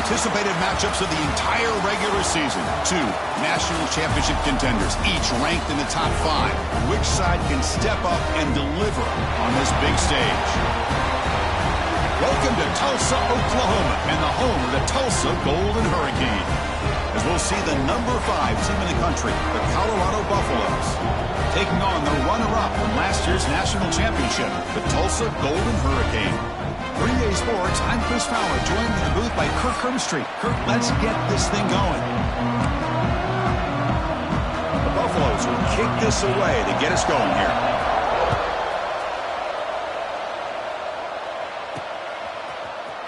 anticipated matchups of the entire regular season. Two national championship contenders, each ranked in the top 5. Which side can step up and deliver on this big stage? Welcome to Tulsa, Oklahoma, and the home of the Tulsa Golden Hurricane. As we'll see the number 5 team in the country, the Colorado Buffaloes, taking on the runner-up from last year's national championship, the Tulsa Golden Hurricane. 3A Sports, I'm Chris Fowler, joined in the booth by Kirk Hermstreet. Kirk, let's get this thing going. The Buffaloes will kick this away to get us going here.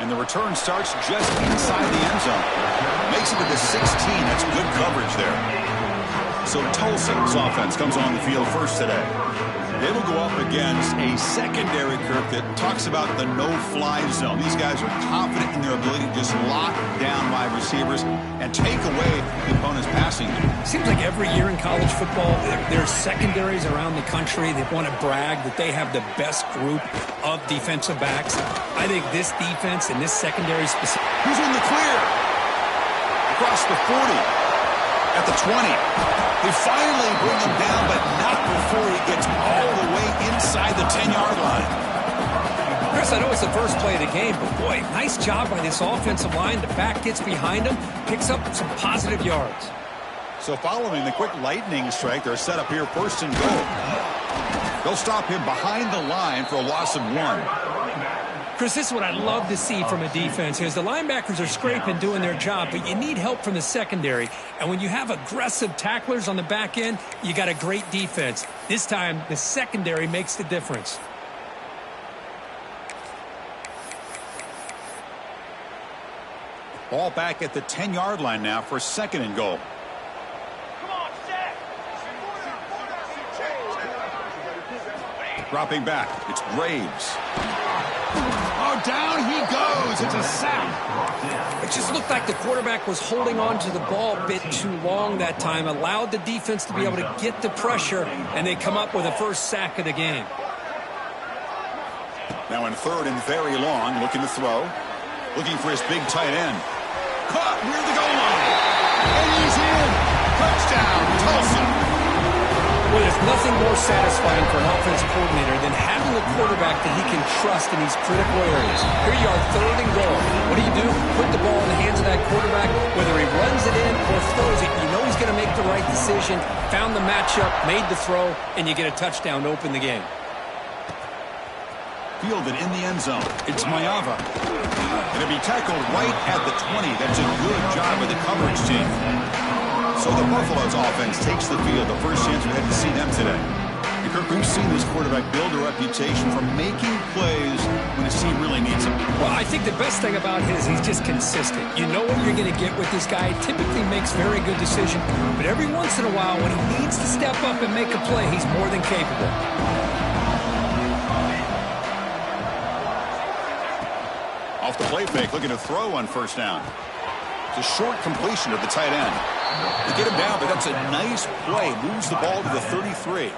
And the return starts just inside the end zone. Makes it to the 16. That's good coverage there. So Tulsa's offense comes on the field first today. They will go up against a secondary, Kirk, that talks about the no-fly zone. These guys are confident in their ability to just lock down wide receivers and take away the opponent's passing game. Seems like every year in college football, there's secondaries around the country that want to brag that they have the best group of defensive backs. I think this defense and this secondary specific. Who's in the clear? Across the 40. At the 20. They finally bring him down, but not before he gets all the way inside the 10-yard line. Chris, I know it's the first play of the game, but boy, nice job by this offensive line. The back gets behind him, picks up some positive yards. So following the quick lightning strike, they're set up here first and goal. They'll stop him behind the line for a loss of 1. Chris, this is what I love to see from a defense is the linebackers are scraping, doing their job, but you need help from the secondary. And when you have aggressive tacklers on the back end, you got a great defense. This time, the secondary makes the difference. Ball back at the 10-yard line now for second and goal. Dropping back, it's Graves. Oh, down he goes. It's a sack. It just looked like the quarterback was holding on to the ball a bit too long that time, allowed the defense to be able to get the pressure, and they come up with a first sack of the game. Now in third and very long, looking to throw. Looking for his big tight end. Caught near the goal line. And he's in. Touchdown, Tulsa. Well, there's nothing more satisfying for an offensive coordinator than having a quarterback that he can trust in these critical areas. Here you are, third and goal. What do? Put the ball in the hands of that quarterback. Whether he runs it in or throws it, you know he's going to make the right decision. Found the matchup, made the throw, and you get a touchdown to open the game. Fielded in the end zone. It's Mayava. And it'll be tackled right at the 20. That's a good job of the coverage team. So the Buffaloes offense takes the field. The first chance we had to see them today. And Kirk, we've seen this quarterback build a reputation for making plays when his team really needs him. Well, I think the best thing about him is he's just consistent. You know what you're going to get with this guy. He typically makes very good decisions. But every once in a while, when he needs to step up and make a play, he's more than capable. Off the play fake, looking to throw on first down. It's a short completion of the tight end. They get him down, but that's a nice play. Moves the ball to the 33.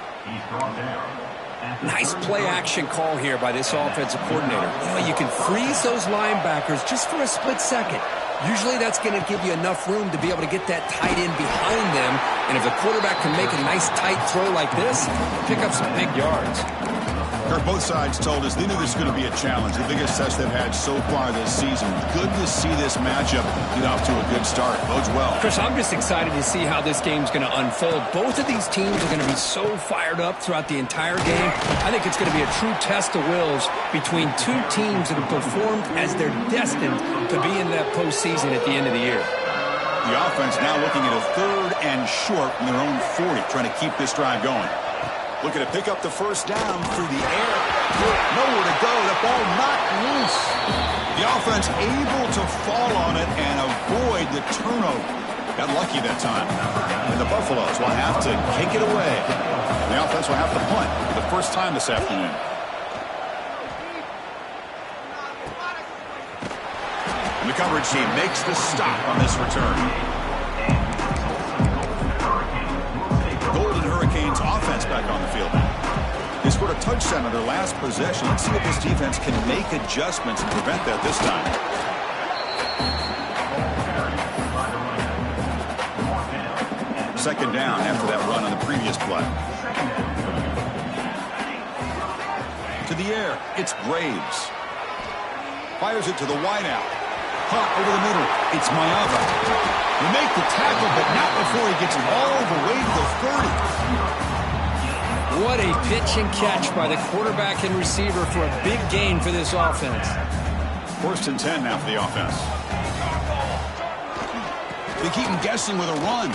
Nice play-action call here by this offensive coordinator. You know, you can freeze those linebackers just for a split second. Usually that's going to give you enough room to be able to get that tight end behind them. And if the quarterback can make a nice tight throw like this, pick up some big yards. Kirk, both sides told us they knew this was going to be a challenge, the biggest test they've had so far this season. Good to see this matchup get off to a good start. Bodes well. Chris, I'm just excited to see how this game's going to unfold. Both of these teams are going to be so fired up throughout the entire game. I think it's going to be a true test of wills between two teams that have performed as they're destined to be in that postseason at the end of the year. The offense now looking at a third and short from their own 40, trying to keep this drive going. Looking to pick up the first down through the air. Nowhere to go. The ball knocked loose. The offense able to fall on it and avoid the turnover. Got lucky that time. And the Buffaloes will have to kick it away. And the offense will have to punt for the first time this afternoon. And the coverage team makes the stop on this return. Golden Hurricanes offense back on the field. They scored a touchdown on their last possession. Let's see if this defense can make adjustments and prevent that this time. second down after that run on the previous play. To the air, it's Graves. Fires it to the wideout. Hot over the middle, it's Mayava. They make the tackle, but not before he gets all the way to the 30. What a pitch and catch by the quarterback and receiver for a big gain for this offense. 1st and 10 now for the offense. They keep him guessing with a run.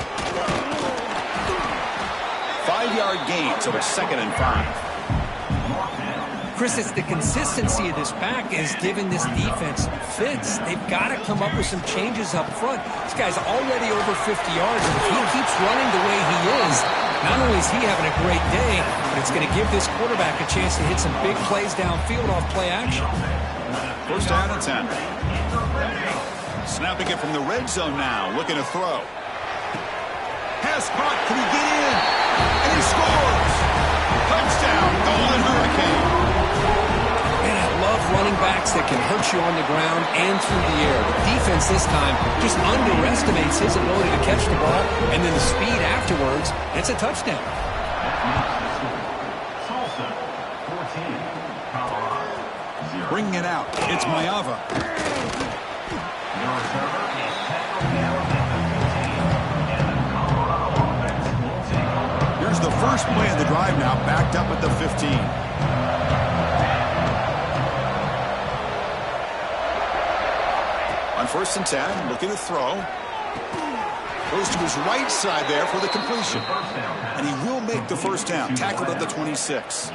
5-yard gain, so it's 2nd and 5. Chris, it's the consistency of this back is giving this defense fits. They've got to come up with some changes up front. This guy's already over 50 yards, and if he keeps running the way he is, not only is he having a great day, but it's going to give this quarterback a chance to hit some big plays downfield off play action. 1st down and 10. Snapping it from the red zone now, looking to throw. Pass caught, can he get in? And he scores! Touchdown, Golden Hurricane! Man, I love running backs that can hurt you on the ground and through the air. The defense this time just underestimates his ability to catch the ball, and then the speed afterwards, it's a touchdown. Tulsa, 14, Colorado, 0. Bringing it out, it's Mayava. Here's the first play of the drive now, backed up at the 15. On 1st and 10, looking to throw. Goes to his right side there for the completion. And he will make the 1st down, tackled at the 26.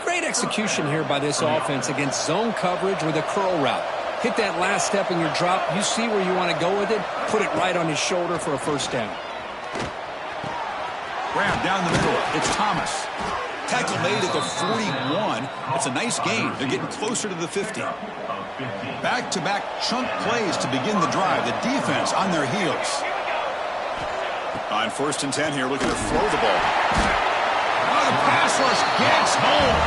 Great execution here by this offense against zone coverage with a curl route. Hit that last step in your drop. You see where you want to go with it. Put it right on his shoulder for a 1st down. Grab down the middle. It's Thomas. Tackle made at the 41. It's a nice gain. They're getting closer to the 50. Back-to-back chunk plays to begin the drive. The defense on their heels. On 1st and 10 here, looking to throw the ball. Oh, the pass rush gets home.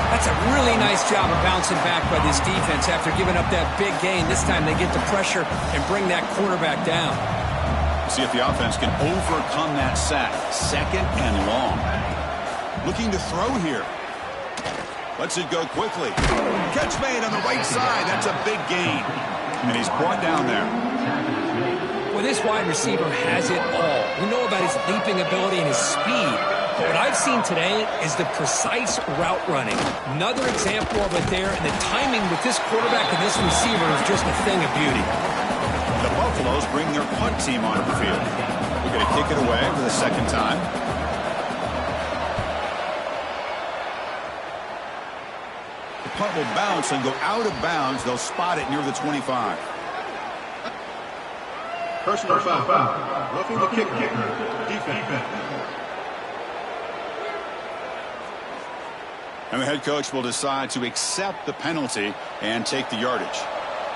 That's a really nice job of bouncing back by this defense after giving up that big gain. This time they get the pressure and bring that quarterback down. See if the offense can overcome that sack. 2nd and long. Looking to throw here. Lets it go quickly. Catch made on the right side. That's a big gain. And he's brought down there. Well, this wide receiver has it all. We know about his leaping ability and his speed. But what I've seen today is the precise route running. Another example of it there. And the timing with this quarterback and this receiver is just a thing of beauty. The Buffaloes bring their punt team onto the field. We're going to kick it away for the 2nd time. The punt will bounce and go out of bounds. They'll spot it near the 25. Personal foul. Roughing the kicker. Defense. And the head coach will decide to accept the penalty and take the yardage.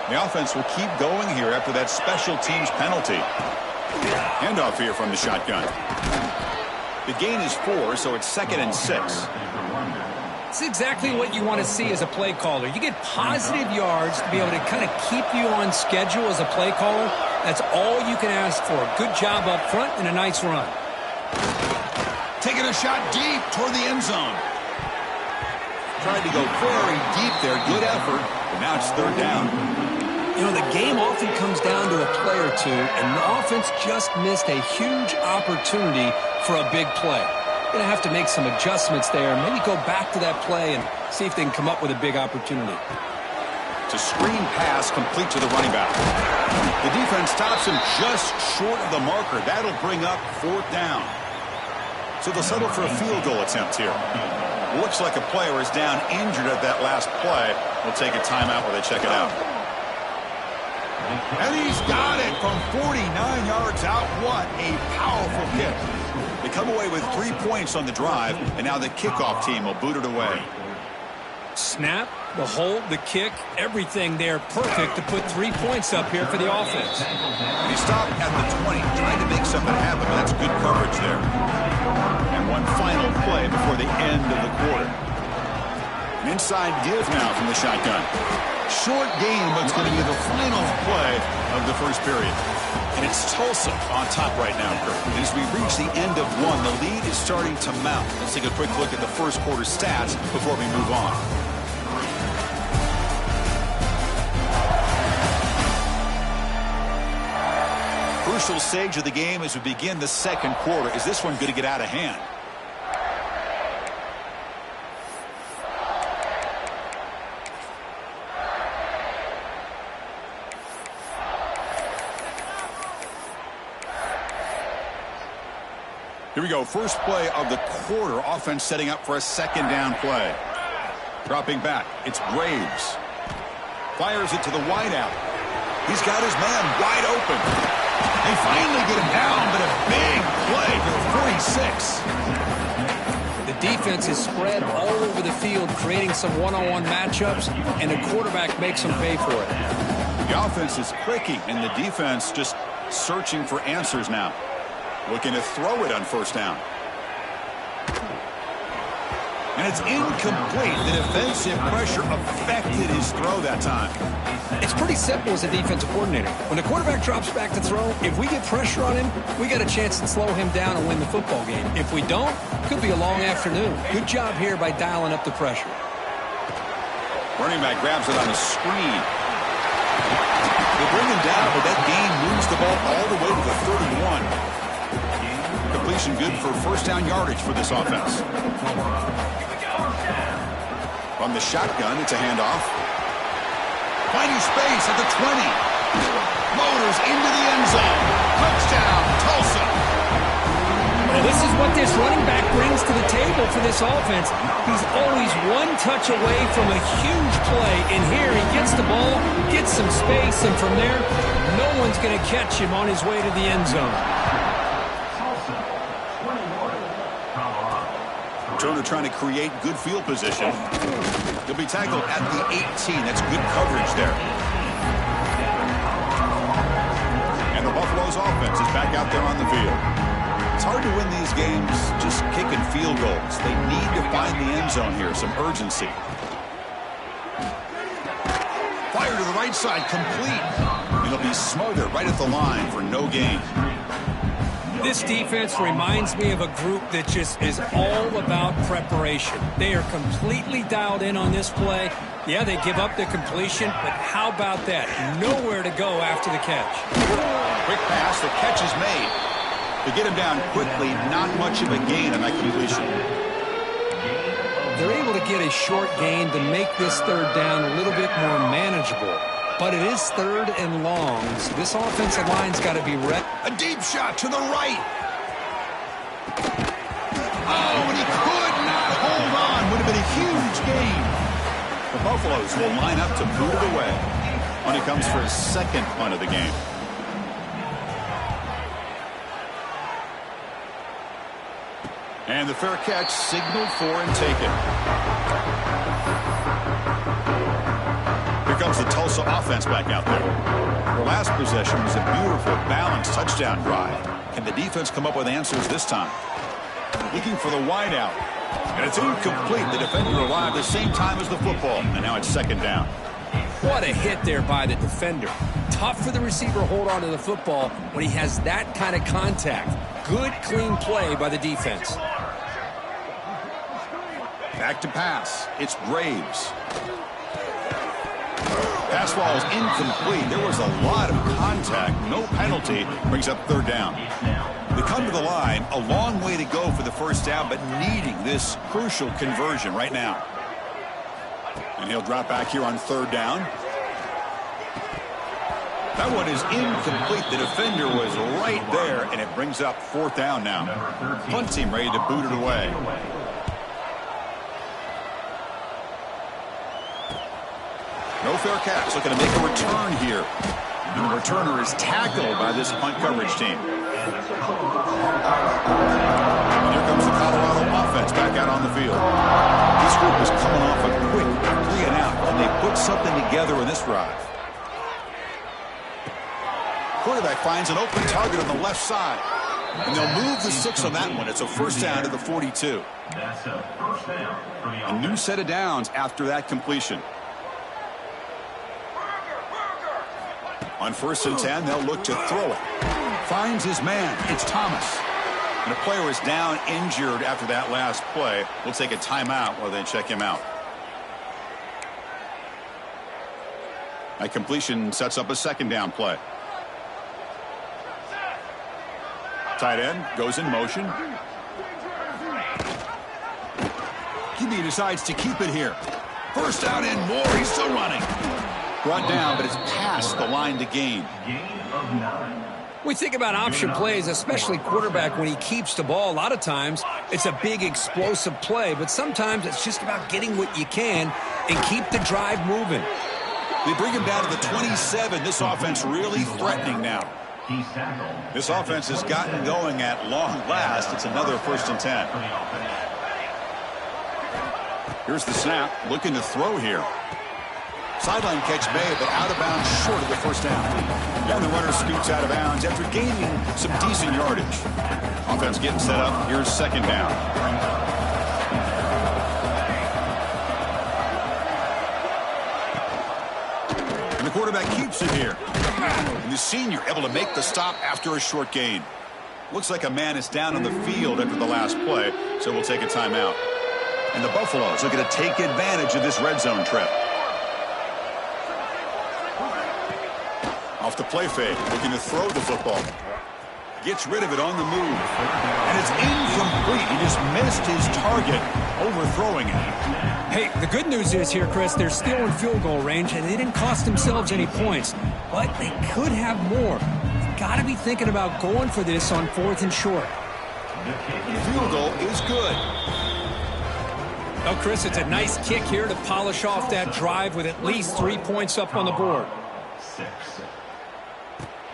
The offense will keep going here after that special teams penalty. Handoff here from the shotgun. The gain is 4, so it's 2nd and 6. It's exactly what you want to see as a play caller. You get positive yards to be able to kind of keep you on schedule as a play caller. That's all you can ask for. Good job up front and a nice run. Taking a shot deep toward the end zone. Tried to go very deep there. Good effort. But now it's 3rd down. You know, the game often comes down to a play or two, and the offense just missed a huge opportunity for a big play. Going to have to make some adjustments there. Maybe go back to that play and see if they can come up with a big opportunity. It's a screen pass complete to the running back. The defense stops him just short of the marker. That'll bring up 4th down. So they'll settle for a field goal attempt here. Looks like a player is down injured at that last play. We'll take a timeout while they check it out. And he's got it from 49 yards out. What a powerful kick. They come away with 3 points on the drive, and now the kickoff team will boot it away. Snap, the hold, the kick, everything there perfect to put 3 points up here for the offense. And he stopped at the 20, trying to make something happen, but that's good coverage there. And one final play before the end of the quarter. An inside give now from the shotgun. Short game, but it's going to be the final play of the first period. And it's Tulsa on top right now, Kurt. And as we reach the end of one, the lead is starting to mount. Let's take a quick look at the first quarter stats before we move on. Crucial stage of the game as we begin the second quarter. Is this one going to get out of hand? Here we go. First play of the quarter. Offense setting up for a second down play. Dropping back. It's Graves. Fires it to the wideout. He's got his man wide open. They finally get him down, but a big play for 46. The defense is spread all over the field, creating some one-on-one matchups, and the quarterback makes them pay for it. The offense is clicking, and the defense just searching for answers now. Looking to throw it on first down. And it's incomplete. The defensive pressure affected his throw that time. It's pretty simple as a defensive coordinator. When the quarterback drops back to throw, if we get pressure on him, we got a chance to slow him down and win the football game. If we don't, could be a long afternoon. Good job here by dialing up the pressure. Running back grabs it on the screen. They bring him down, but that gain moves the ball all the way to the 31. Completion good for first down yardage for this offense. From the shotgun, it's a handoff. Finding space at the 20. Motors into the end zone. Touchdown, Tulsa. Well, this is what this running back brings to the table for this offense. He's always one touch away from a huge play. And here he gets the ball, gets some space, and from there, no one's going to catch him on his way to the end zone. Turner trying to create good field position. He'll be tackled at the 18. That's good coverage there. And the Buffalo's offense is back out there on the field. It's hard to win these games just kicking field goals. They need to find the end zone here, some urgency. Fire to the right side, complete. It'll be smothered right at the line for no gain. This defense reminds me of a group that just is all about preparation. They are completely dialed in on this play. Yeah, they give up the completion, but how about that? Nowhere to go after the catch. Quick pass, the catch is made. To get him down quickly, not much of a gain on that completion. They're able to get a short gain to make this third down a little bit more manageable. But it is third and long, so this offensive line's got to be ready. A deep shot to the right. Oh, and he could not hold on. Would have been a huge gain. The Buffaloes will line up to boot it away when he comes for his second punt of the game. And the fair catch signaled for and taken. Here comes the Tulsa offense back out there. Their last possession was a beautiful, balanced touchdown drive. Can the defense come up with answers this time? Looking for the wideout. And it's incomplete. The defender arrived at the same time as the football. And now it's second down. What a hit there by the defender. Tough for the receiver to hold on to the football when he has that kind of contact. Good, clean play by the defense. Back to pass. It's Graves. Pass ball is incomplete. There was a lot of contact. No penalty. Brings up third down. They come to the line. A long way to go for the first down, but needing this crucial conversion right now. And he'll drop back here on third down. That one is incomplete. The defender was right there, and it brings up fourth down now. Punt team ready to boot it away. No fair catch. Looking to make a return here. And the returner is tackled by this punt coverage team. And here comes the Colorado offense back out on the field. This group is coming off a quick 3 and out, and they put something together in this drive. Quarterback finds an open target on the left side. And they'll move the 6 on that one. It's a first down to the 42. A new set of downs after that completion. On 1st and 10, they'll look to throw it. Finds his man. It's Thomas. And a player is down injured after that last play. We'll take a timeout while they check him out. That completion sets up a 2nd down play. Tight end goes in motion. QB decides to keep it here. 1st down and more. He's still running. Brought down, but it's past the line to gain. Gain of 9. We think about option plays, especially quarterback, when he keeps the ball. A lot of times, it's a big explosive play, but sometimes it's just about getting what you can and keep the drive moving. They bring him down to the 27. This offense really threatening now. He's tackled. This offense has gotten going at long last. It's another 1st and 10. Here's the snap. Looking to throw here. Sideline catch made, but out of bounds short of the 1st down. And the runner scoots out of bounds after gaining some decent yardage. Offense getting set up. Here's 2nd down. And the quarterback keeps it here. And the senior able to make the stop after a short gain. Looks like a man is down on the field after the last play, so we'll take a timeout. And the Buffaloes looking to take advantage of this red zone trip. Off the play fake, looking to throw the football. Gets rid of it on the move. And it's incomplete. He just missed his target, overthrowing it. Hey, the good news is here, Chris, they're still in field goal range, and they didn't cost themselves any points. But they could have more. Got to be thinking about going for this on 4th and short. The field goal is good. Oh, Chris, it's a nice kick here to polish off that drive with at least 3 points up on the board. 6.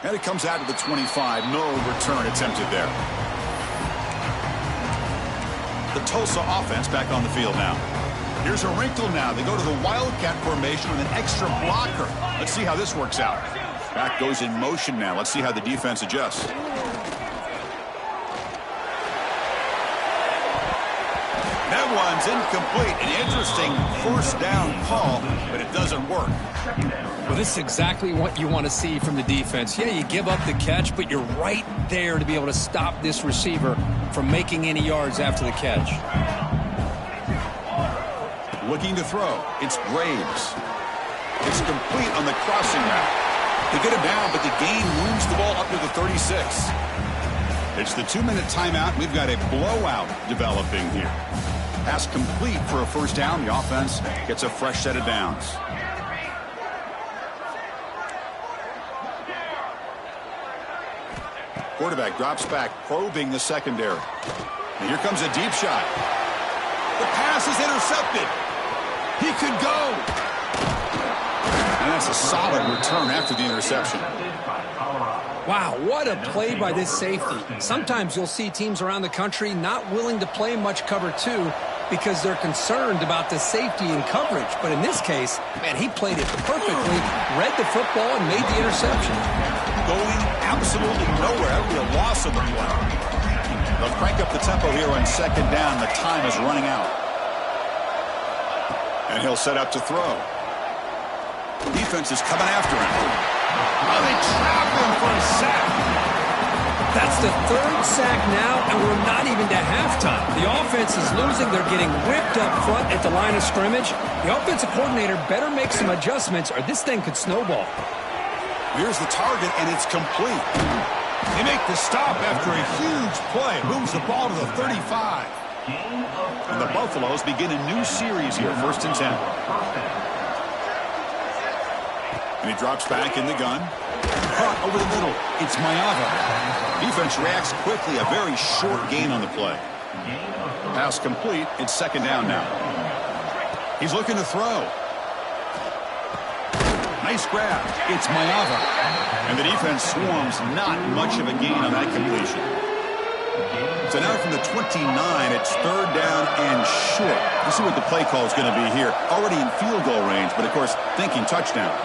And it comes out to the 25. No return attempted there. The Tulsa offense back on the field now. Here's a wrinkle now. They go to the Wildcat formation with an extra blocker. Let's see how this works out. Back goes in motion now. Let's see how the defense adjusts. That one's incomplete. An interesting 1st down call, but it doesn't work. Well, this is exactly what you want to see from the defense. Yeah, you give up the catch, but you're right there to be able to stop this receiver from making any yards after the catch. Looking to throw. It's Graves. It's complete on the crossing route. They get him down, but the gain moves the ball up to the 36. It's the 2-minute timeout. We've got a blowout developing here. Pass complete for a 1st down. The offense gets a fresh set of downs. Quarterback drops back, probing the secondary. And here comes a deep shot. The pass is intercepted. He could go. And that's a solid return after the interception. Wow, what a play by this safety. Sometimes you'll see teams around the country not willing to play much cover 2 because they're concerned about the safety and coverage. But in this case, man, he played it perfectly, read the football, and made the interception. Going absolutely nowhere. That would be a loss of the play. They'll crank up the tempo here on 2nd down. The time is running out. And he'll set up to throw. Defense is coming after him. Oh, they trap him for a sack. That's the 3rd sack now, and we're not even to halftime. The offense is losing. They're getting ripped up front at the line of scrimmage. The offensive coordinator better make some adjustments, or this thing could snowball. Here's the target, and it's complete. They make the stop after a huge play. Moves the ball to the 35. And the Buffaloes begin a new series here, 1st and 10. And he drops back in the gun. Caught over the middle. It's Mayava. Defense reacts quickly. A very short gain on the play. Pass complete. It's 2nd down now. He's looking to throw. Nice grab. It's Mayava. And the defense swarms. Not much of a gain on that completion. So now from the 29, it's 3rd down and short. Let's see what the play call is going to be here. Already in field goal range, but of course, thinking touchdown.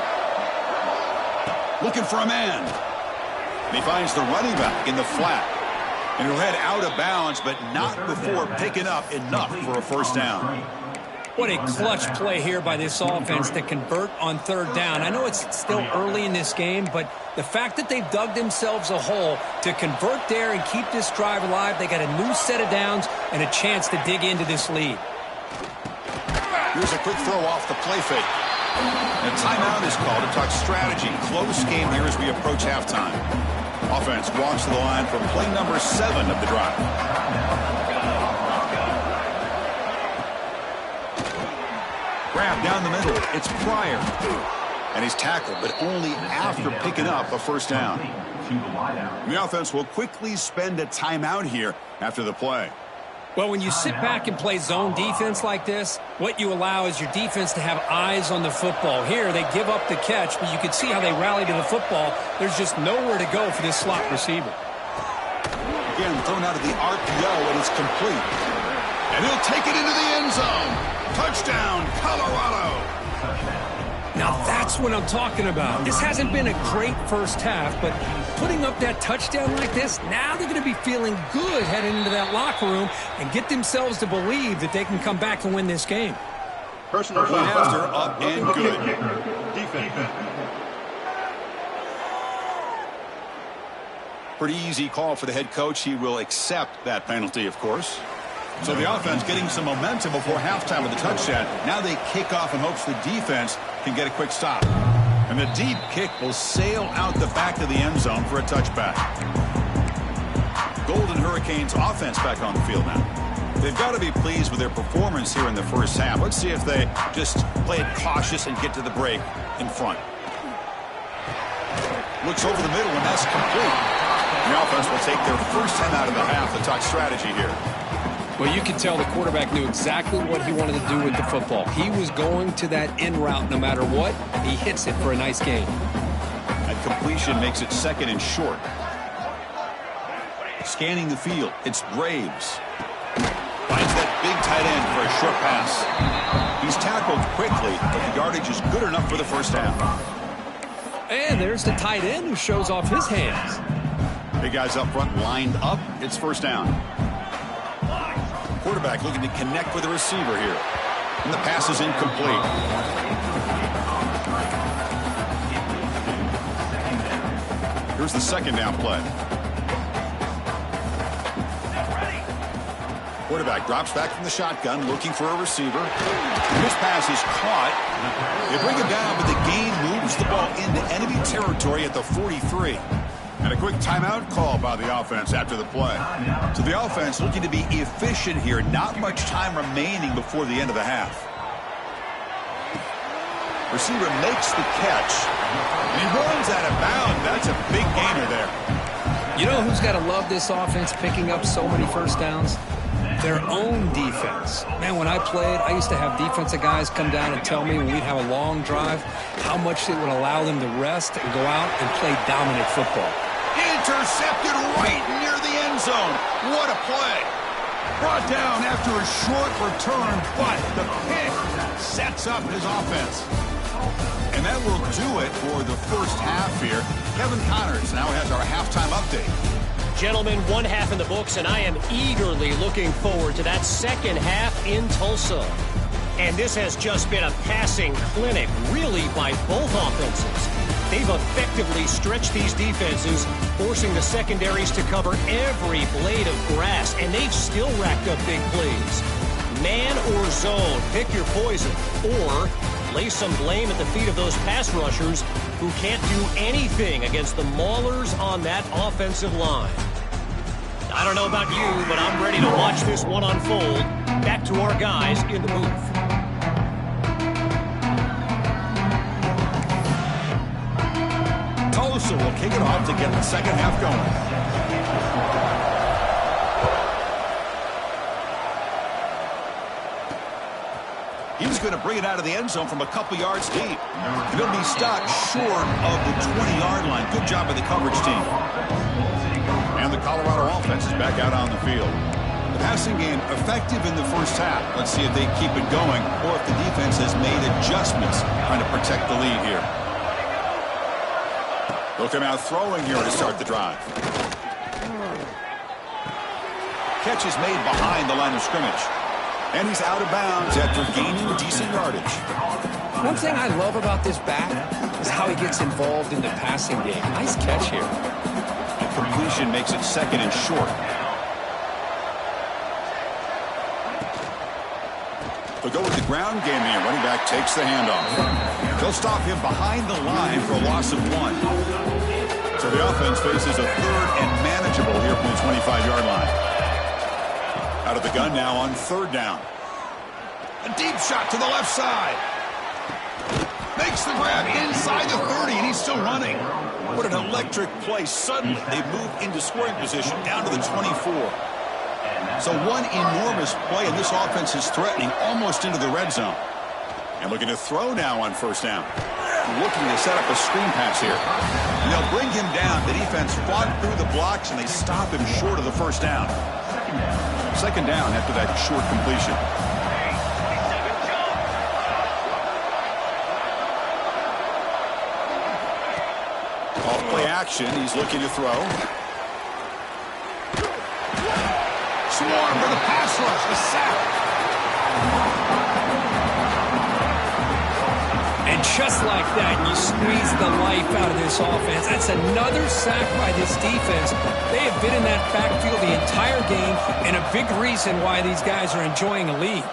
Looking for a man. And he finds the running back in the flat. And he'll head out of bounds, but not before picking up enough for a 1st down. What a clutch play here by this offense to convert on third down. I know it's still early in this game, but the fact that they've dug themselves a hole to convert there and keep this drive alive, they got a new set of downs and a chance to dig into this lead. Here's a quick throw off the play fake. And a timeout is called to talk strategy. Close game here as we approach halftime. Offense walks to the line for play number 7 of the drive. Grab down the middle. It's Pryor. And he's tackled, but only after picking up a first down. The offense will quickly spend a timeout here after the play. Well, when you sit back and play zone defense like this, what you allow is your defense to have eyes on the football. Here, they give up the catch, but you can see how they rally to the football. There's just nowhere to go for this slot receiver. Again, thrown out of the RPO, and it's complete. And he'll take it into the end zone. Touchdown, Colorado. Now that's what I'm talking about. This hasn't been a great first half, but putting up that touchdown like this, now they're going to be feeling good heading into that locker room and get themselves to believe that they can come back and win this game. Personal Point after, up and good. Defense. Pretty easy call for the head coach. He will accept that penalty, of course. So the offense getting some momentum before halftime with the touchdown. Now they kick off in hopes the defense can get a quick stop. And the deep kick will sail out the back of the end zone for a touchback. Golden Hurricanes offense back on the field now. They've got to be pleased with their performance here in the first half. Let's see if they just play it cautious and get to the break in front. Looks over the middle, and that's complete. The offense will take their first time out of the half to talk strategy here. Well, you can tell the quarterback knew exactly what he wanted to do with the football. He was going to that in route no matter what. He hits it for a nice gain. That completion makes it second and short. Scanning the field, it's Graves. Finds that big tight end for a short pass. He's tackled quickly, but the yardage is good enough for the first down. And there's the tight end who shows off his hands. Big guys up front lined up. It's first down. Quarterback looking to connect with the receiver here. And the pass is incomplete. Here's the second down play. Quarterback drops back from the shotgun, looking for a receiver. This pass is caught. They bring him down, but the gain moves the ball into enemy territory at the 43. And a quick timeout call by the offense after the play. So the offense looking to be efficient here. Not much time remaining before the end of the half. Receiver makes the catch. And he runs out of bounds. That's a big gainer there. You know who's got to love this offense picking up so many first downs? Their own defense. Man, when I played, I used to have defensive guys come down and tell me when we'd have a long drive how much it would allow them to rest and go out and play dominant football. Intercepted right near the end zone. What a play. Brought down after a short return, but the pick sets up his offense. And that will do it for the first half here. Kevin Connors now has our halftime update. Gentlemen, one half in the books, and I am eagerly looking forward to that second half in Tulsa. And this has just been a passing clinic, really, by both offenses. They've effectively stretched these defenses, forcing the secondaries to cover every blade of grass, and they've still racked up big plays. Man or zone, pick your poison, or lay some blame at the feet of those pass rushers who can't do anything against the maulers on that offensive line. I don't know about you, but I'm ready to watch this one unfold. Back to our guys in the booth. Tulsa will kick it off to get the second half going. He's going to bring it out of the end zone from a couple yards deep. He'll be stopped short of the 20-yard line. Good job by the coverage team. And the Colorado offense is back out on the field. The passing game effective in the first half. Let's see if they keep it going or if the defense has made adjustments trying to protect the lead here. They'll come out throwing here to start the drive. Catch is made behind the line of scrimmage. And he's out of bounds after gaining decent yardage. One thing I love about this back is how he gets involved in the passing game. Nice catch here. A completion makes it 2nd and short. They'll go with the ground game here. Running back takes the handoff. They'll stop him behind the line for a loss of 1. So the offense faces a 3rd and manageable here from the 25-yard line. Out of the gun now on 3rd down. A deep shot to the left side. Makes the grab inside the 30, and he's still running. What an electric play. Suddenly, they move into scoring position down to the 24. So one enormous play, and this offense is threatening almost into the red zone. And looking to throw now on 1st down. Looking to set up a screen pass here. And they'll bring him down. The defense fought through the blocks, and they stop him short of the 1st down. 2nd down after that short completion. Off-play action. He's looking to throw. Swarm for the pass rush. A sack. And just like that, you squeeze the life out of this offense. That's another sack by this defense. They have been in that backfield the entire game, and a big reason why these guys are enjoying a lead.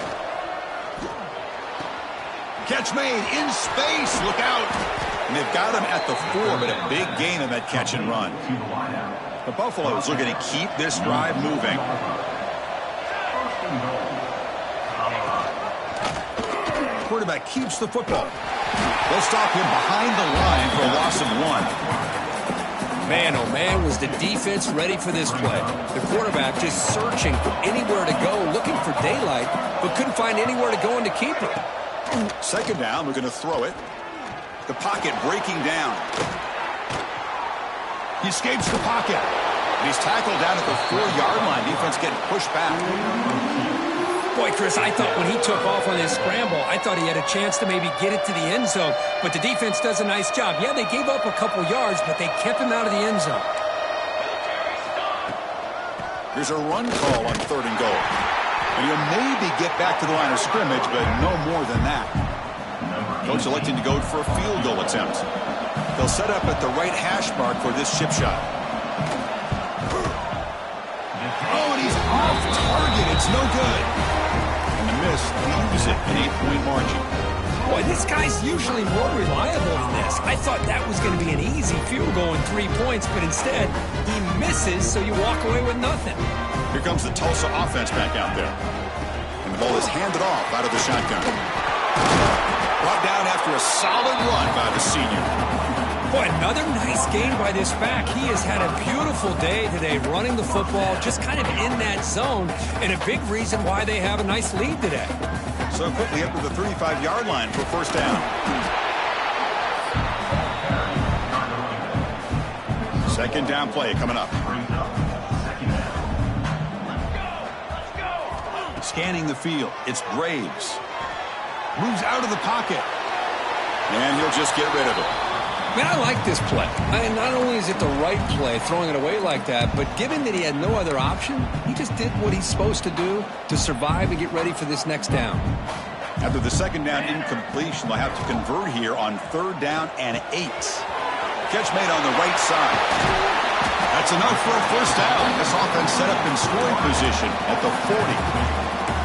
Catch made in space. Look out. And they've got him at the 4, but a big gain in that catch and run. The Buffaloes looking to keep this drive moving. Quarterback keeps the football. They'll stop him behind the line for a loss of 1. Man, oh man, was the defense ready for this play. The quarterback just searching for anywhere to go, looking for daylight, but couldn't find anywhere to go in to keep it. 2nd down, we're going to throw it. The pocket breaking down. He escapes the pocket. And he's tackled down at the 4-yard line. Defense getting pushed back. Boy, Chris, I thought when he took off on his scramble, I thought he had a chance to maybe get it to the end zone. But the defense does a nice job. Yeah, they gave up a couple yards, but they kept him out of the end zone. Here's a run call on 3rd and goal. And he'll maybe get back to the line of scrimmage, but no more than that. Coach electing to go for a field goal attempt. They'll set up at the right hash mark for this chip shot. Oh, and he's off target. It's no good. And the miss leaves it an 8-point margin. Boy, this guy's usually more reliable than this. I thought that was going to be an easy field goal in 3 points, but instead, he misses, so you walk away with nothing. Here comes the Tulsa offense back out there. And the ball is handed off out of the shotgun. Brought down after a solid run by the senior. Boy, another nice game by this back. He has had a beautiful day today running the football, just kind of in that zone, and a big reason why they have a nice lead today. So quickly up to the 35-yard line for 1st down. 2nd down play coming up. Scanning the field. It's Graves. Moves out of the pocket. And he'll just get rid of it. Man, I like this play. Not only is it the right play, throwing it away like that, but given that he had no other option, he just did what he's supposed to do to survive and get ready for this next down. After the 2nd down incompletion, they'll have to convert here on 3rd down and 8. Catch made on the right side. That's enough for a 1st down. This offense set up in scoring position at the 40.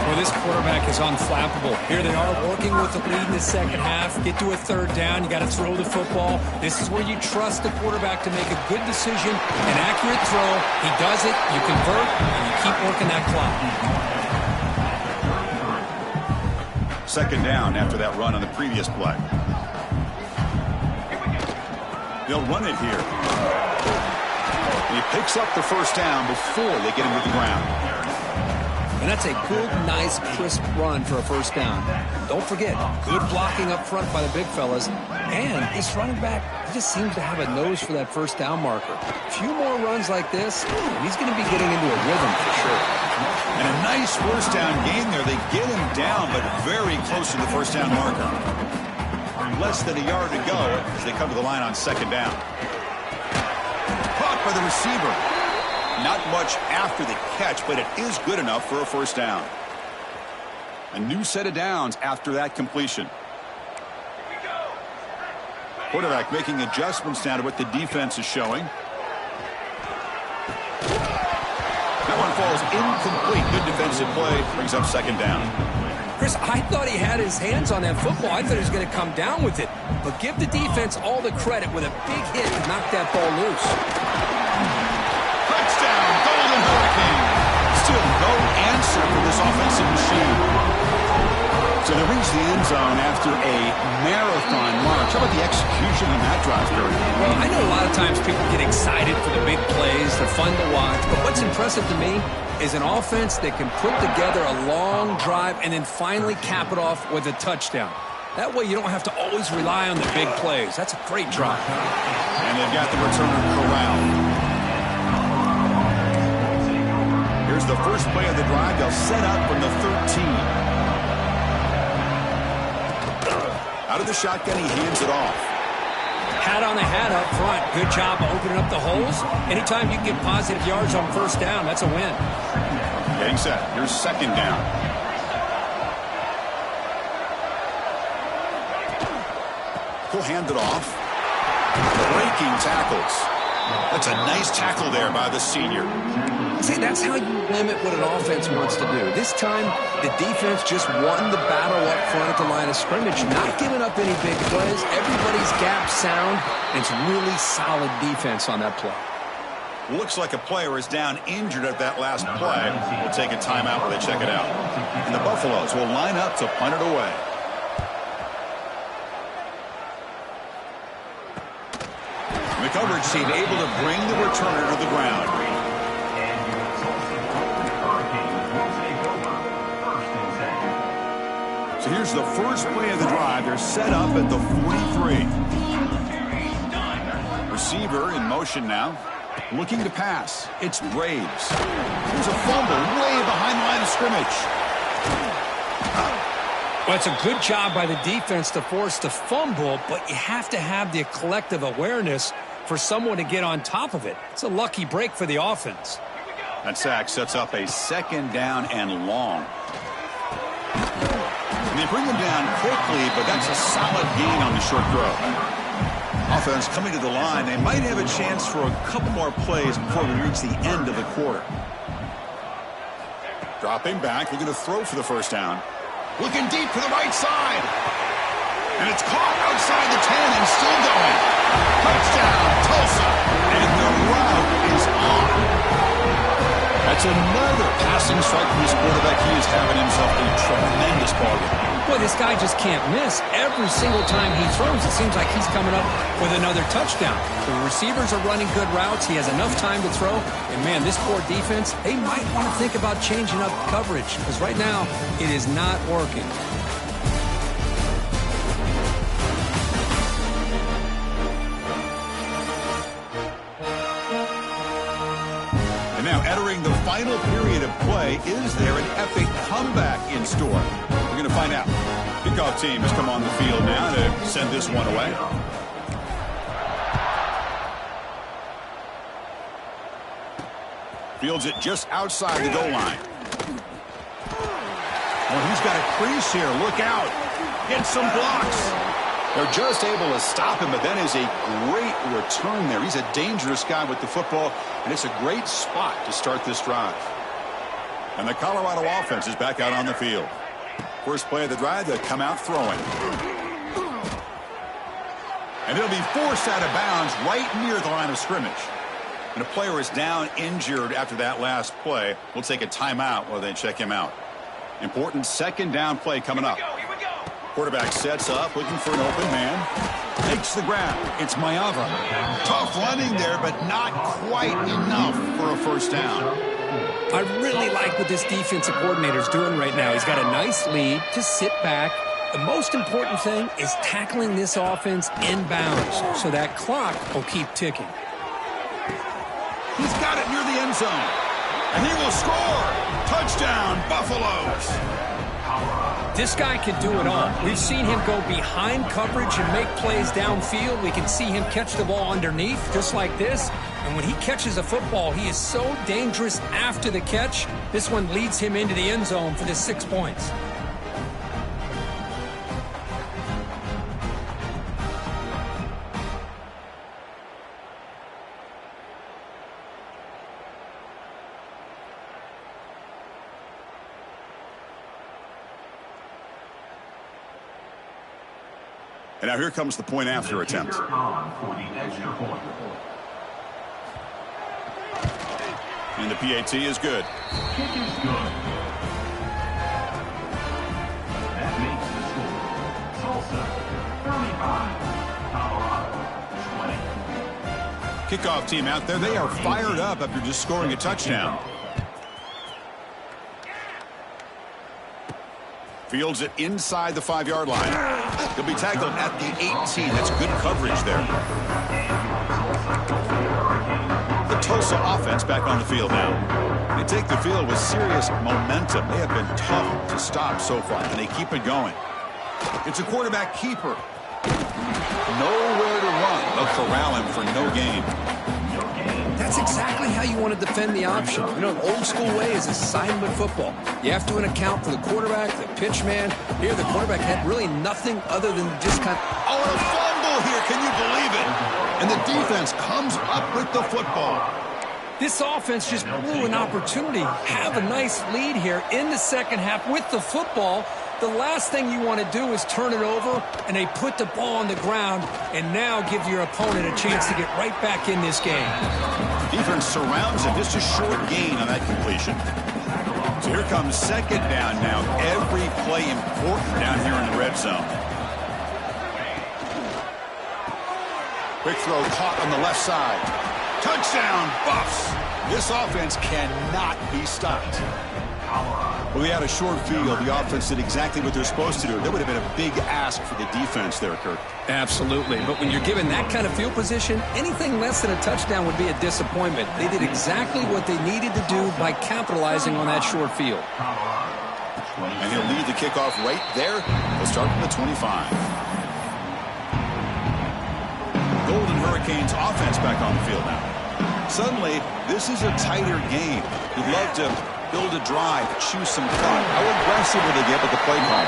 Well, this quarterback is unflappable. Here they are working with the lead in the 2nd half. Get to a 3rd down. You got to throw the football. This is where you trust the quarterback to make a good decision, an accurate throw. He does it. You convert, and you keep working that clock. 2nd down after that run on the previous play. They'll run it here. He picks up the 1st down before they get him to the ground. And that's a good, nice, crisp run for a 1st down. Don't forget, good blocking up front by the big fellas. And this running back, he just seems to have a nose for that 1st down marker. A few more runs like this, and he's going to be getting into a rhythm for sure. And a nice 1st down game there. They get him down, but very close to the 1st down marker. Less than a yard to go as they come to the line on 2nd down. Caught by the receiver. Not much after the catch, but it is good enough for a 1st down. A new set of downs after that completion. Quarterback making adjustments now to what the defense is showing. That one falls incomplete. Good defensive play. Brings up second down. Chris, I thought he had his hands on that football. I thought he was going to come down with it. But give the defense all the credit with a big hit to knock that ball loose. Touchdown, Golden Hurricane. Still no answer for this offensive machine. So they reach the end zone after a marathon march. How about the execution on that drive, Curry? Well, I know a lot of times people get excited for the big plays. They're fun to watch. But what's impressive to me is an offense that can put together a long drive and then finally cap it off with a touchdown. That way you don't have to always rely on the big plays. That's a great drive. And they've got the returner corralled. Here's the first play of the drive. They'll set up from the 13. Out of the shotgun, he hands it off. Hat on the hat up front. Good job of opening up the holes. Anytime you can get positive yards on first down, that's a win. Getting set. Here's second down. He'll hand it off. Breaking tackles. That's a nice tackle there by the senior. See, that's how you limit what an offense wants to do. This time, the defense just won the battle up front at the line of scrimmage, not giving up any big plays. Everybody's gap sound. It's really solid defense on that play. Looks like a player is down injured at that last play. We'll take a timeout while they check it out. And the Buffaloes will line up to punt it away. The coverage team able to bring the returner to the ground. So here's the first play of the drive. They're set up at the 43. Receiver in motion now. Looking to pass. It's Braves. Here's a fumble way behind the line of scrimmage. Well, it's a good job by the defense to force the fumble, but you have to have the collective awareness for someone to get on top of it. It's a lucky break for the offense. That sack sets up a second down and long. And they bring him down quickly, but that's a solid gain on the short throw. Offense coming to the line. They might have a chance for a couple more plays before we reach the end of the quarter. Dropping back. They're going to throw for the first down. Looking deep to the right side. And it's caught outside the 10 and still going. Touchdown, Tulsa. And the route is on. That's another passing strike from his quarterback. He is having himself a tremendous ballgame. Boy, this guy just can't miss. Every single time he throws, it seems like he's coming up with another touchdown. The receivers are running good routes. He has enough time to throw. And, man, this poor defense, they might want to think about changing up coverage because right now it is not working. And now entering the final period of play, is there an epic comeback in store? We're going to find out. Kickoff team has come on the field now to send this one away. Fields it just outside the goal line. Well, he's got a crease here. Look out. Get some blocks. They're just able to stop him, but that is a great return there. He's a dangerous guy with the football, and it's a great spot to start this drive. And the Colorado offense is back out on the field. First play of the drive, they'll come out throwing. And he'll be forced out of bounds right near the line of scrimmage. And a player is down injured after that last play. We'll take a timeout while they check him out. Important second down play coming up. Quarterback sets up, looking for an open man. Makes the grab. It's Mayava. Tough running there, but not quite enough for a first down. I really like what this defensive coordinator is doing right now. He's got a nice lead to sit back. The most important thing is tackling this offense inbounds so that clock will keep ticking. He's got it near the end zone. And he will score. Touchdown, Buffaloes. This guy can do it all. We've seen him go behind coverage and make plays downfield. We can see him catch the ball underneath just like this. And when he catches a football, he is so dangerous after the catch. This one leads him into the end zone for the 6 points. And now here comes the point after attempt. On for the extra point. And the PAT is good. Kick is good. That makes the score Tulsa 35, Colorado 20. Kickoff team out there. They are fired up after just scoring a touchdown. Fields it inside the 5-yard line. He'll be tackled at the 18. That's good coverage there. The Tulsa offense back on the field now. They take the field with serious momentum. They have been tough to stop so far, and they keep it going. It's a quarterback keeper. Nowhere to run. They'll corral him for no gain. That's exactly how you want to defend the option. You know, the old school way is assignment football. You have to account for the quarterback, the pitch man. Here, the quarterback had really nothing other than just kind of... Oh, and a fumble here. Can you believe it? And the defense comes up with the football. This offense just blew an opportunity. Have a nice lead here in the second half with the football. The last thing you want to do is turn it over, and they put the ball on the ground and now give your opponent a chance to get right back in this game. Defense surrounds it. Just a short gain on that completion. So here comes second down now. Every play important down here in the red zone. Quick throw caught on the left side. Touchdown, Buffs. This offense cannot be stopped. Well, they had a short field. The offense did exactly what they're supposed to do. That would have been a big ask for the defense there, Kirk. Absolutely. But when you're given that kind of field position, anything less than a touchdown would be a disappointment. They did exactly what they needed to do by capitalizing on that short field. And he'll lead the kickoff right there. They'll start from the 25. Golden Hurricanes offense back on the field now. Suddenly, this is a tighter game. You'd love to build a drive, choose some clock. How aggressive will they get with the play call?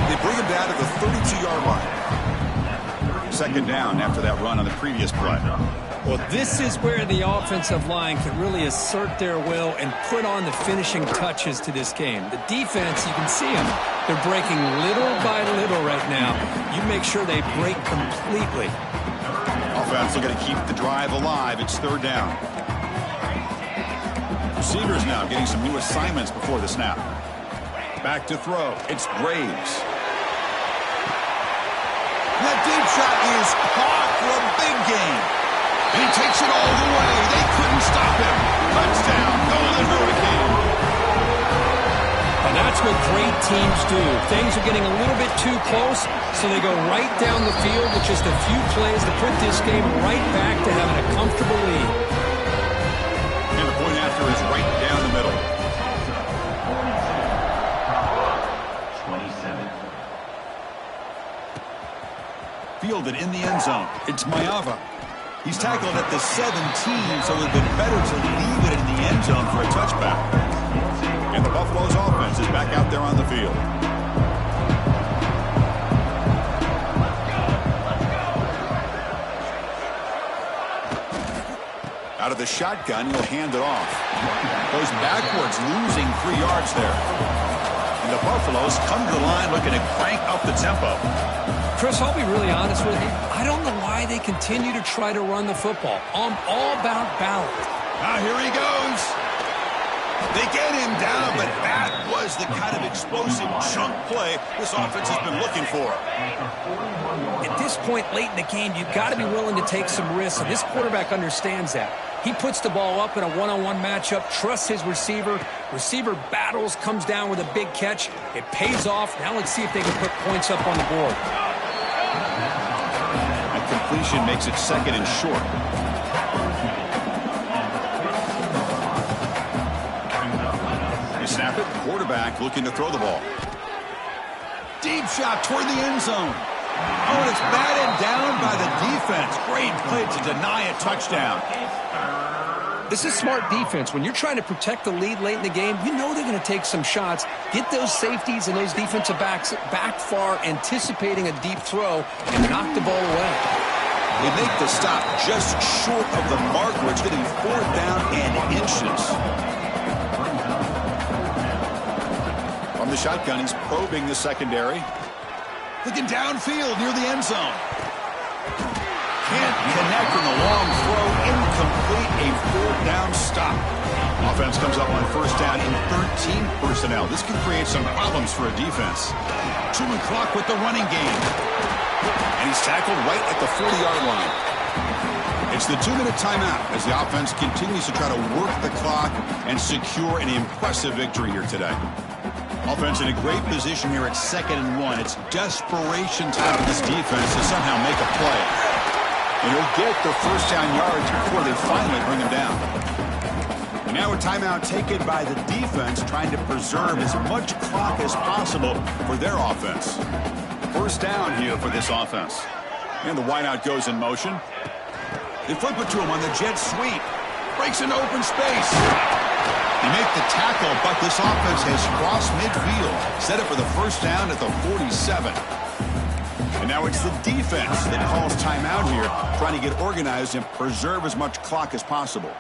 They bring him down to the 32-yard line. Second down after that run on the previous play. Well, this is where the offensive line can really assert their will and put on the finishing touches to this game. The defense, you can see them. They're breaking little by little right now. You make sure they break completely. Offense looking to keep the drive alive. It's third down. Receivers now getting some new assignments before the snap. Back to throw. It's Graves. That deep shot is caught for a big gain. And he takes it all the way. They couldn't stop him. Touchdown, Golden Hurricane. And that's what great teams do. Things are getting a little bit too close, so they go right down the field with just a few plays to put this game right back to having a comfortable lead. And the point after is right down the middle. 27. Fielded in the end zone. It's Mayava. He's tackled at the 17, so it would have been better to leave it in the end zone for a touchback. And the Buffalo's offense is back out there on the field. Out of the shotgun, he'll hand it off. Goes backwards, losing 3 yards there. And the Buffaloes come to the line looking to crank up the tempo. Chris, I'll be really honest with you. I don't know why they continue to try to run the football. I'm all about balance. Now here he goes. They get him down, but that was the kind of explosive chunk play this offense has been looking for. At this point late in the game, you've got to be willing to take some risks, and this quarterback understands that. He puts the ball up in a one-on-one matchup, trusts his receiver. Receiver battles, comes down with a big catch. It pays off. Now let's see if they can put points up on the board. That completion makes it second and short. They snap it. Quarterback looking to throw the ball. Deep shot toward the end zone. Oh, and it's batted down by the defense. Great play to deny a touchdown. This is smart defense. When you're trying to protect the lead late in the game, you know they're going to take some shots. Get those safeties and those defensive backs back far, anticipating a deep throw, and knock the ball away. They make the stop just short of the mark, where it's getting 4th down and inches. From the shotgun, he's probing the secondary. Looking downfield near the end zone. Can't connect on the long throw. Incomplete. A fourth down stop. Offense comes up on first down in 13 personnel. This can create some problems for a defense. Chewing clock with the running game. And he's tackled right at the 40-yard line. It's the 2-minute timeout as the offense continues to try to work the clock and secure an impressive victory here today. Offense in a great position here at 2nd and 1. It's desperation time for this defense to somehow make a play. And he'll get the first down yards before they finally bring him down. And now a timeout taken by the defense trying to preserve as much clock as possible for their offense. First down here for this offense. And the wideout goes in motion. They flip it to him on the jet sweep. Breaks into open space. They make the tackle, but this offense has crossed midfield. Set it for the first down at the 47. And now it's the defense that calls timeout here, trying to get organized and preserve as much clock as possible.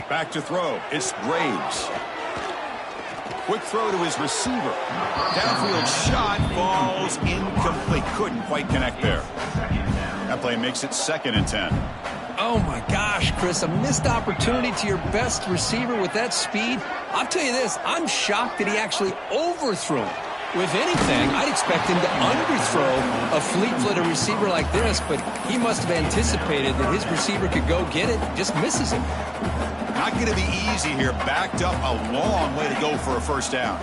Back to throw. It's Graves. Quick throw to his receiver. Downfield shot falls incomplete. Couldn't quite connect there. That play makes it 2nd and 10. Oh, my gosh, Chris, a missed opportunity to your best receiver with that speed. I'll tell you this, I'm shocked that he actually overthrew him. With anything, I'd expect him to underthrow a fleet-footed receiver like this, but he must have anticipated that his receiver could go get it, just misses him. Not going to be easy here. Backed up a long way to go for a first down.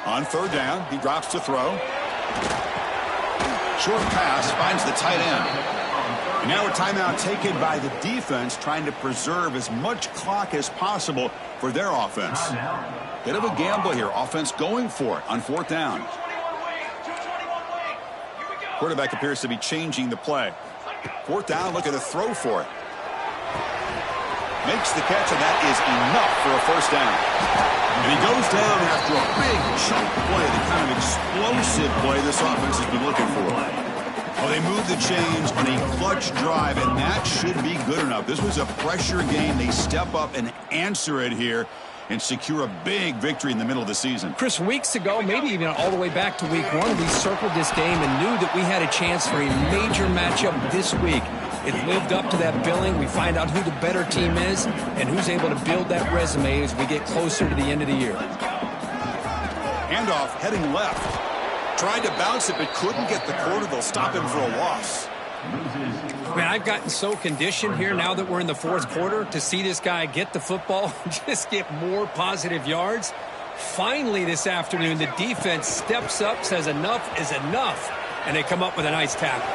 On third down, he drops to throw. Short pass finds the tight end. And now a timeout taken by the defense trying to preserve as much clock as possible for their offense. Bit of a gamble here. Offense going for it on fourth down. Quarterback appears to be changing the play. Fourth down, looking to throw for it. Makes the catch, and that is enough for a first down. And he goes down after a big chunk play, the kind of explosive play this offense has been looking for. Well, they move the chains on a clutch drive, and that should be good enough. This was a pressure game. They step up and answer it here and secure a big victory in the middle of the season. Chris, weeks ago, maybe even all the way back to week 1, we circled this game and knew that we had a chance for a major matchup this week. It lived up to that billing. We find out who the better team is and who's able to build that resume as we get closer to the end of the year. Handoff heading left. Tried to bounce it, but couldn't get the corner. They'll stop him for a loss. Man, I've gotten so conditioned here now that we're in the fourth quarter to see this guy get the football, just get more positive yards. Finally this afternoon, the defense steps up, says enough is enough, and they come up with a nice tackle.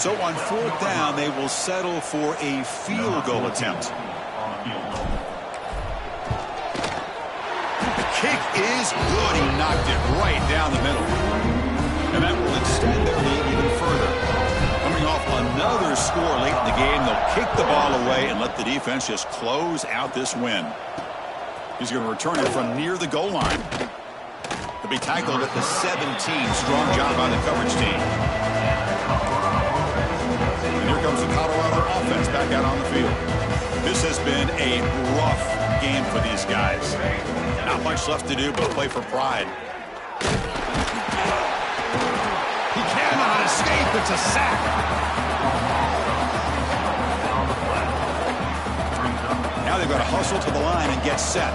So on fourth down, they will settle for a field goal attempt. The kick is good. He knocked it right down the middle. And that will extend their lead even further. Coming off another score late in the game, they'll kick the ball away and let the defense just close out this win. He's going to return it from near the goal line. He'll be tackled at the 17. Strong job by the coverage team. And here comes the Colorado offense back out on the field. This has been a rough game for these guys. Not much left to do but play for pride. He cannot escape. It's a sack. Now they've got to hustle to the line and get set.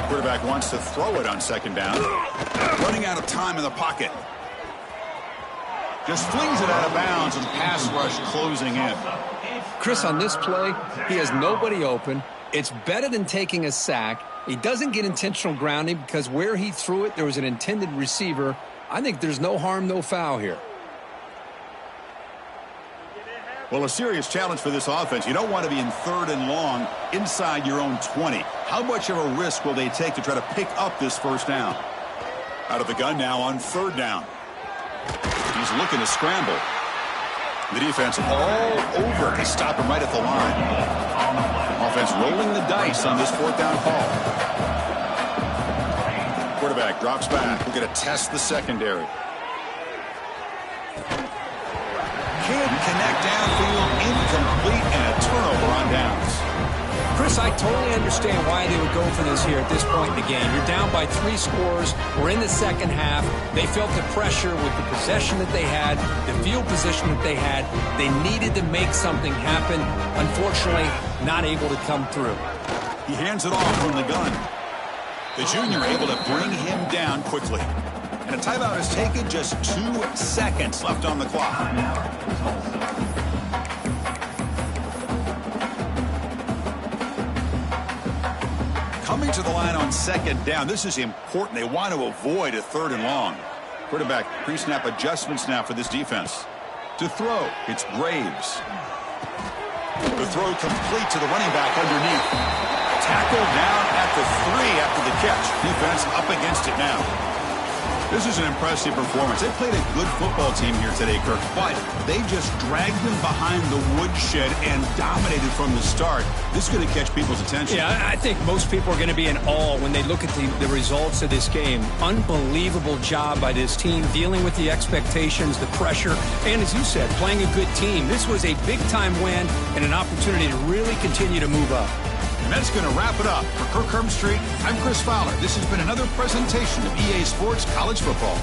Quarterback wants to throw it on second down. Running out of time in the pocket. Just flings it out of bounds and pass rush closing in. Chris, on this play, he has nobody open. It's better than taking a sack. He doesn't get intentional grounding because where he threw it, there was an intended receiver. I think there's no harm, no foul here. Well, a serious challenge for this offense. You don't want to be in third and long inside your own 20. How much of a risk will they take to try to pick up this first down? Out of the gun now on third down. He's looking to scramble. The defense all over to stop him right at the line. Offense rolling the dice on this fourth down call. Quarterback drops back. We're going to test the secondary. can't connect downfield, incomplete, and a turnover on downs. Chris, I totally understand why they would go for this here at this point in the game. You're down by 3 scores. We're in the second half. They felt the pressure with the possession that they had, the field position that they had. They needed to make something happen. Unfortunately, not able to come through. He hands it off from the gun. The junior able to bring him down quickly. And a timeout is taken, just 2 seconds left on the clock. Coming to the line on second down. This is important. They want to avoid a 3rd and long. Quarterback pre-snap adjustments now for this defense. To throw, it's Graves. The throw complete to the running back underneath. Tackled down at the 3 after the catch. Defense up against it now. This is an impressive performance. They played a good football team here today, Kirk, but they just dragged them behind the woodshed and dominated from the start. This is going to catch people's attention. Yeah, I think most people are going to be in awe when they look at the results of this game. Unbelievable job by this team, dealing with the expectations, the pressure, and as you said, playing a good team. This was a big-time win and an opportunity to really continue to move up. And that's going to wrap it up. For Kirk Street, I'm Chris Fowler. This has been another presentation of EA Sports College Football.